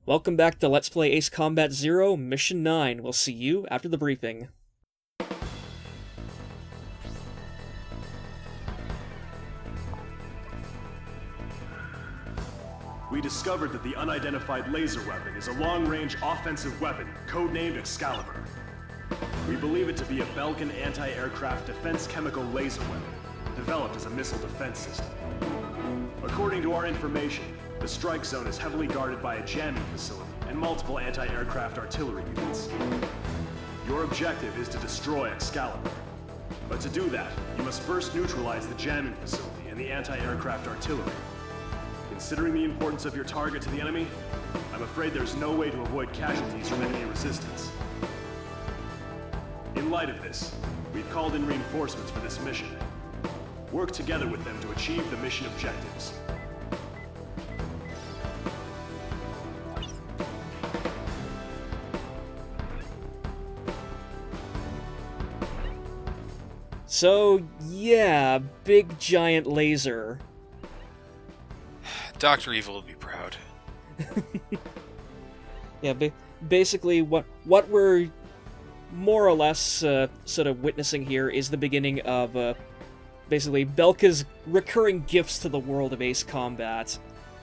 Welcome back to Let's Play Ace Combat Zero, Mission 9. We'll see you after the briefing. We discovered that the unidentified laser weapon is a long-range offensive weapon, codenamed Excalibur. We believe it to be a Belkin anti-aircraft defense chemical laser weapon, developed as a missile defense system. According to our information, the strike zone is heavily guarded by a jamming facility and multiple anti-aircraft artillery units. Your objective is to destroy Excalibur. But to do that, you must first neutralize the jamming facility and the anti-aircraft artillery. Considering the importance of your target to the enemy, I'm afraid there's no way to avoid casualties from enemy resistance. In light of this, we've called in reinforcements for this mission. Work together with them to achieve the mission objectives. So, yeah, big giant laser. Dr. Evil would be proud. Yeah, basically what we're more or less sort of witnessing here is the beginning of basically Belka's recurring gifts to the world of Ace Combat,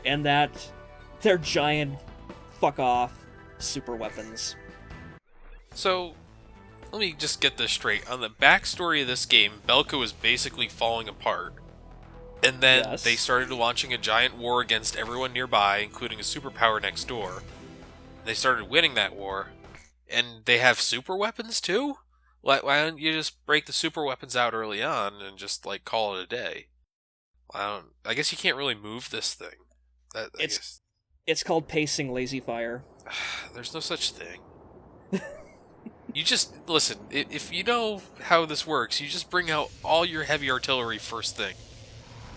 and that they're giant fuck-off super weapons. So, let me just get this straight. On the backstory of this game, Belka was basically falling apart. And then Yes. they started launching a giant war against everyone nearby, including a superpower next door. They started winning that war. And they have super weapons too? Why don't you just break the super weapons out early on and just, like, call it a day? I guess you can't really move this thing. It's called pacing lazy fire. There's no such thing. You just, listen, if you know how this works, you just bring out all your heavy artillery first thing.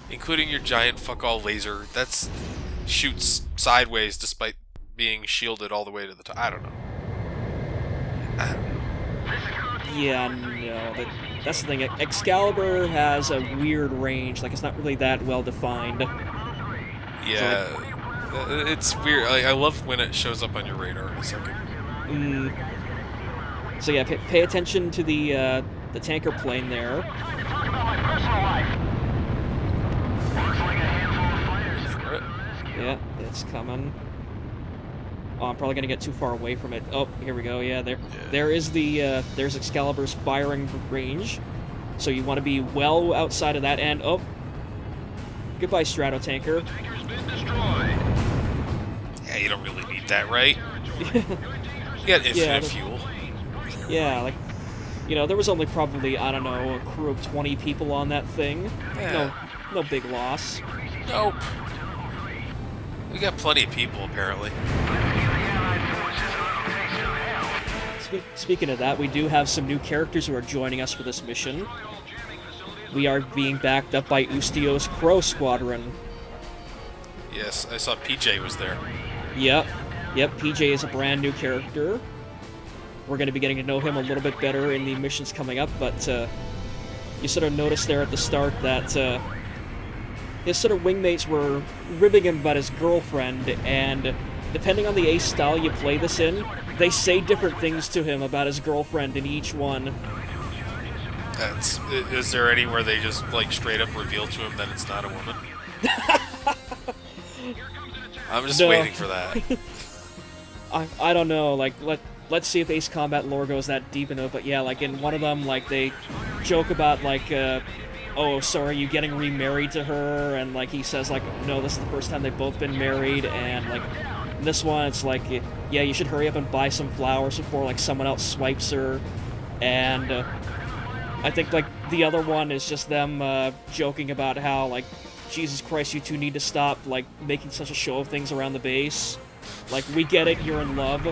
Including your giant fuck-all laser that shoots sideways despite being shielded all the way to the top. I don't know. Yeah, no, that's the thing. Excalibur has a weird range, like it's not really that well defined. Yeah, it's weird. I love when it shows up on your radar in a second. So yeah, pay attention to the tanker plane there. Yeah, it's coming. Oh, I'm probably gonna get too far away from it. Oh, here we go. Yeah, there is there's Excalibur's firing range. So you want to be well outside of that end. Oh, goodbye, Strato Tanker. Yeah, you don't really need that, right? You got infinite fuel. Yeah, like, there was only probably, I don't know, a crew of 20 people on that thing. Yeah. No big loss. Nope. We got plenty of people, apparently. Speaking of that, we do have some new characters who are joining us for this mission. We are being backed up by Ustio's Crow Squadron. Yes, I saw PJ was there. Yep, PJ is a brand new character. We're going to be getting to know him a little bit better in the missions coming up, but you sort of noticed there at the start that his sort of wingmates were ribbing him about his girlfriend, and depending on the Ace style you play this in, they say different things to him about his girlfriend in each one. Is there any where they just, like, straight up reveal to him that it's not a woman? I'm just waiting for that. I don't know, like, let's see if Ace Combat lore goes that deep into it, but yeah, like, in one of them, like, they joke about, like, oh, so are you getting remarried to her? And, like, he says, like, no, this is the first time they've both been married, and, like, in this one, it's like, yeah, you should hurry up and buy some flowers before, like, someone else swipes her, and, I think, like, the other one is just them, joking about how, like, Jesus Christ, you two need to stop, like, making such a show of things around the base. Like, we get it, you're in love.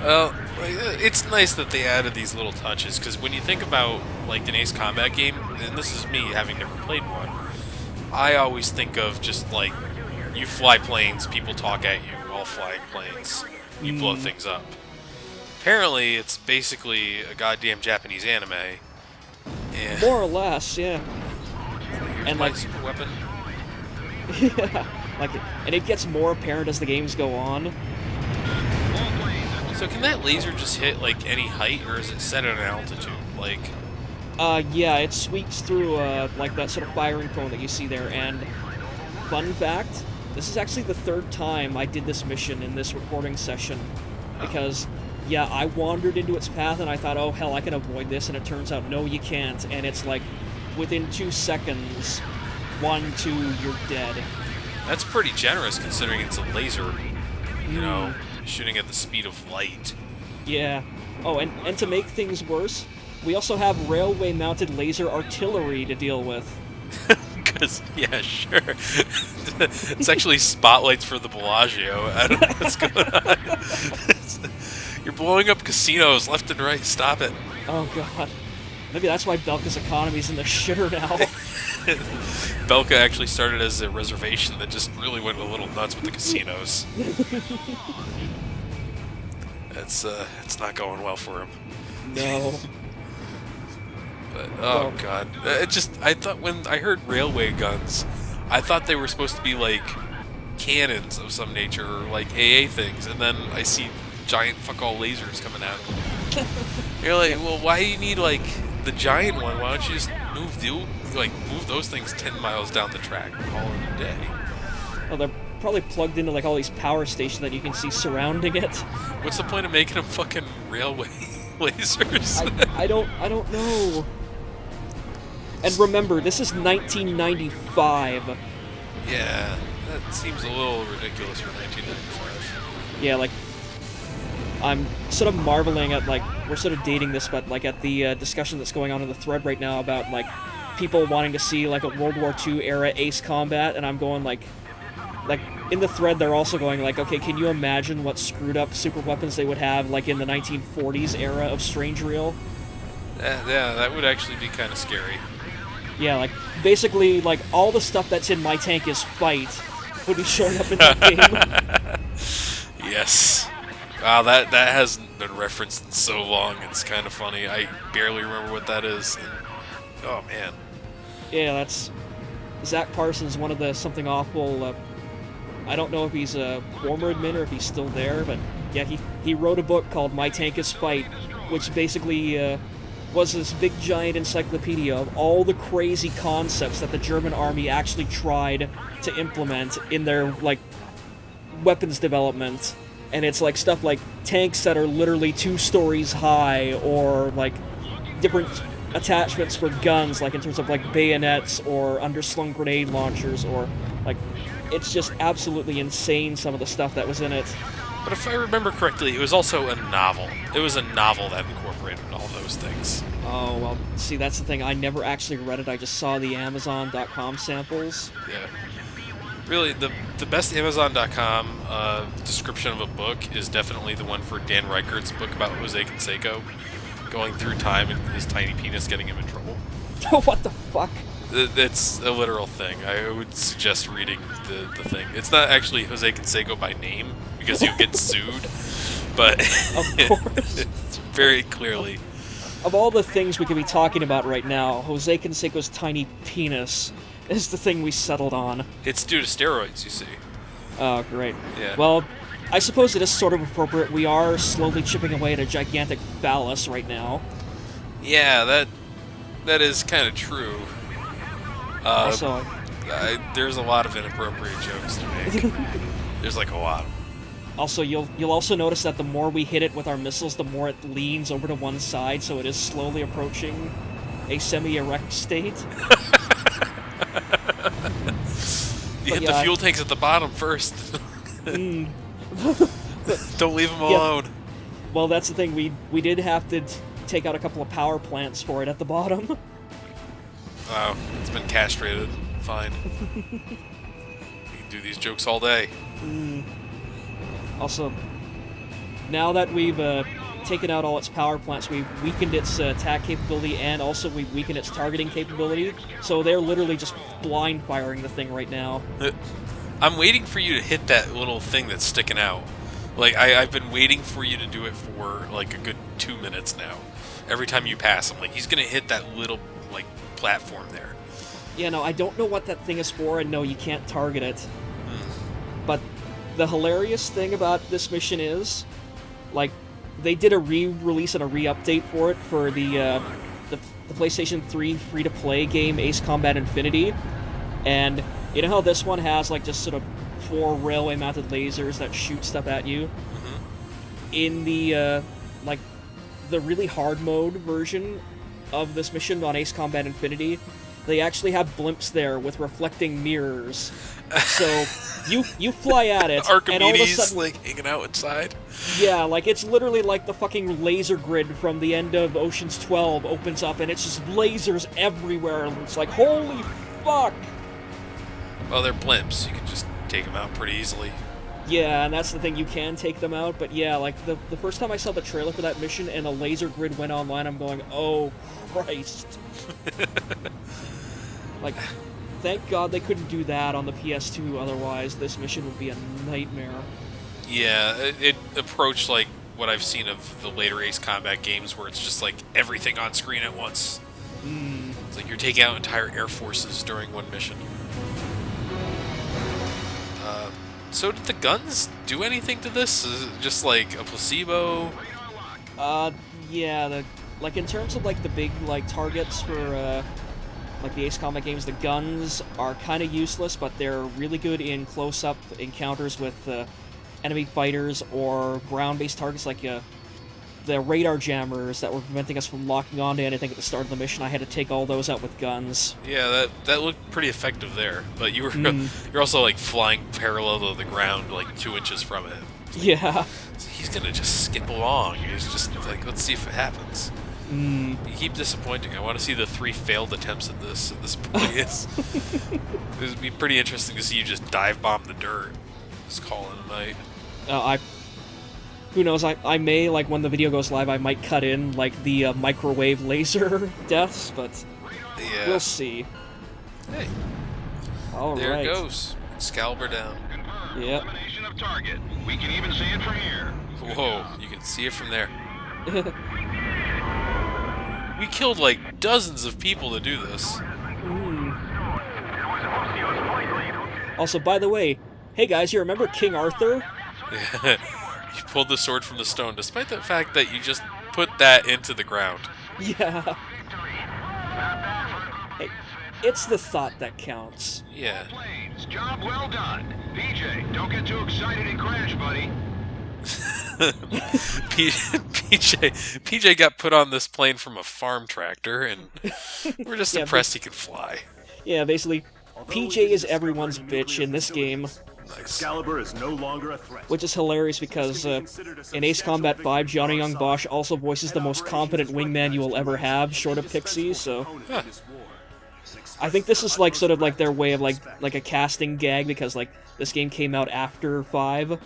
Well, it's nice that they added these little touches, because when you think about, like, an Ace Combat game, and this is me having never played one, I always think of just, like, you fly planes, people talk at you, all flying planes, you blow things up. Apparently, it's basically a goddamn Japanese anime. More or less, yeah. Here's And, my like, super weapon. yeah. Like, and it gets more apparent as the games go on. So can that laser just hit like any height, or is it set at an altitude? Like, Yeah, it sweeps through like that sort of firing cone that you see there. And fun fact, this is actually the third time I did this mission in this recording session, because yeah, I wandered into its path and I thought, oh hell, I can avoid this, and it turns out no, you can't. And it's like within 2 seconds, 1, 2, you're dead. that's pretty generous considering it's a laser. You know, shooting at the speed of light. Yeah. Oh, and to make things worse, we also have railway-mounted laser artillery to deal with. Because, yeah, sure. It's actually spotlights for the Bellagio. I don't know what's going on. You're blowing up casinos left and right. Stop it. Oh god. Maybe that's why Belka's economy's in the shitter now. Belka actually started as a reservation that just really went a little nuts with the casinos. It's not going well for him. No. But, oh god. I thought when I heard railway guns, I thought they were supposed to be like cannons of some nature, or like AA things, and then I see giant fuck all lasers coming at them. You're like, well, why do you need like the giant one? Why don't you just move those things 10 miles down the track and call it a day? Well, they're probably plugged into like all these power stations that you can see surrounding it. What's the point of making them fucking railway lasers? I don't know. And remember, this is 1995. Yeah, that seems a little ridiculous for 1995. Yeah, like, I'm sort of marveling at, like, we're sort of dating this, but, like, at the discussion that's going on in the thread right now about, like, people wanting to see, like, a World War II era Ace Combat, and I'm going, like, in the thread they're also going, like, okay, can you imagine what screwed up super weapons they would have, like, in the 1940s era of Strange Reel? Yeah, that would actually be kind of scary. Yeah, like, basically, like, all the stuff that's in My Tank is Fight would be showing up in that game. Yes. Wow, that hasn't been referenced in so long, it's kind of funny. I barely remember what that is. And, oh, man. Yeah, that's Zach Parsons, one of the Something Awful. I don't know if he's a former admin or if he's still there, but yeah, he wrote a book called My Tank is Fight, which basically was this big giant encyclopedia of all the crazy concepts that the German army actually tried to implement in their, like, weapons development. And it's like stuff like tanks that are literally 2 stories high, or like different attachments for guns, like in terms of like bayonets or underslung grenade launchers, or like, it's just absolutely insane, some of the stuff that was in it. But if I remember correctly, it was also a novel. It was a novel that incorporated all those things. Oh, well, see, that's the thing. I never actually read it. I just saw the Amazon.com samples. Yeah. Really, the best Amazon.com description of a book is definitely the one for Dan Reichert's book about Jose Canseco going through time and his tiny penis getting him in trouble. What the fuck? It's a literal thing. I would suggest reading the thing. It's not actually Jose Canseco by name, because he'll get sued, but Of course. it's very clearly. Of all the things we could be talking about right now, Jose Canseco's tiny penis is the thing we settled on. It's due to steroids, you see. Oh, great. Yeah. Well, I suppose it is sort of appropriate. We are slowly chipping away at a gigantic phallus right now. Yeah, that is kind of true. Also, There's a lot of inappropriate jokes to make. There's like a lot. also, you'll also notice that the more we hit it with our missiles, the more it leans over to one side, so it is slowly approaching a semi-erect state. You hit the fuel tanks at the bottom first. Don't leave them alone. Well, that's the thing. We did have to take out a couple of power plants for it at the bottom. Wow, it's been castrated. Fine. You can do these jokes all day. Also, now that we've taken out all its power plants, we've weakened its attack capability, and also we've weakened its targeting capability. So they're literally just blind firing the thing right now. I'm waiting for you to hit that little thing that's sticking out. Like, I've been waiting for you to do it for, like, a good 2 minutes now. Every time you pass, I'm like, he's gonna hit that little, like, platform there. Yeah, no, I don't know what that thing is for, and no, you can't target it. But the hilarious thing about this mission is, like, they did a re-release and a re-update for it for the PlayStation 3 free-to-play game Ace Combat Infinity, and you know how this one has, like, just sort of 4 railway-mounted lasers that shoot stuff at you? In the, like, the really hard mode version of this mission on Ace Combat Infinity, they actually have blimps there with reflecting mirrors. So you fly at it, and all of a sudden, like hanging out inside. yeah, like it's literally like the fucking laser grid from the end of Ocean's 12 opens up, and it's just lasers everywhere. And it's like, holy fuck! Well, they're blimps. You can just take them out pretty easily. Yeah, and that's the thing, you can take them out, but yeah, like, the first time I saw the trailer for that mission and a laser grid went online, I'm going, oh, Christ. Like, thank God they couldn't do that on the PS2, otherwise this mission would be a nightmare. Yeah, it approached like what I've seen of the later Ace Combat games, where it's just like everything on screen at once. It's like you're taking out entire air forces during one mission. So did the guns do anything to this? Is it just like a placebo? Yeah, like, in terms of, like, the big, like, targets for, like, the Ace Combat games, the guns are kind of useless, but they're really good in close-up encounters with, enemy fighters or ground-based targets, like, the radar jammers that were preventing us from locking onto anything at the start of the mission. I had to take all those out with guns. Yeah, that looked pretty effective there. But you were you're also like flying parallel to the ground, like 2 inches from it. Yeah. So he's gonna just skip along. He's just like, let's see if it happens. You keep disappointing. I want to see the 3 failed attempts at this point. It would be pretty interesting to see you just dive bomb the dirt. Just call it a night. Who knows, I may, like, when the video goes live, I might cut in, like, the microwave laser deaths, but Yeah. we'll see. Hey, Alright. there it goes. Excalibur down. Yep. Elimination of target. We can even see it from here. Whoa, you can see it from there. We killed like dozens of people to do this. Also, by the way, hey guys, you remember King Arthur? You pulled the sword from the stone, despite the fact that you just put that into the ground. Yeah. Hey, it's the thought that counts. Yeah. Planes, job well done. PJ, don't get too excited and crash, buddy. PJ got put on this plane from a farm tractor, and we're just Yeah, impressed he could fly. Yeah, basically, PJ is everyone's bitch in this game, Excalibur is no longer a threat. which is hilarious because in Ace Combat 5, Johnny Young Bosch also voices the most competent wingman you will ever have, short of Pixie, so I think this is like sort of like their way of like a casting gag, because like this game came out after 5,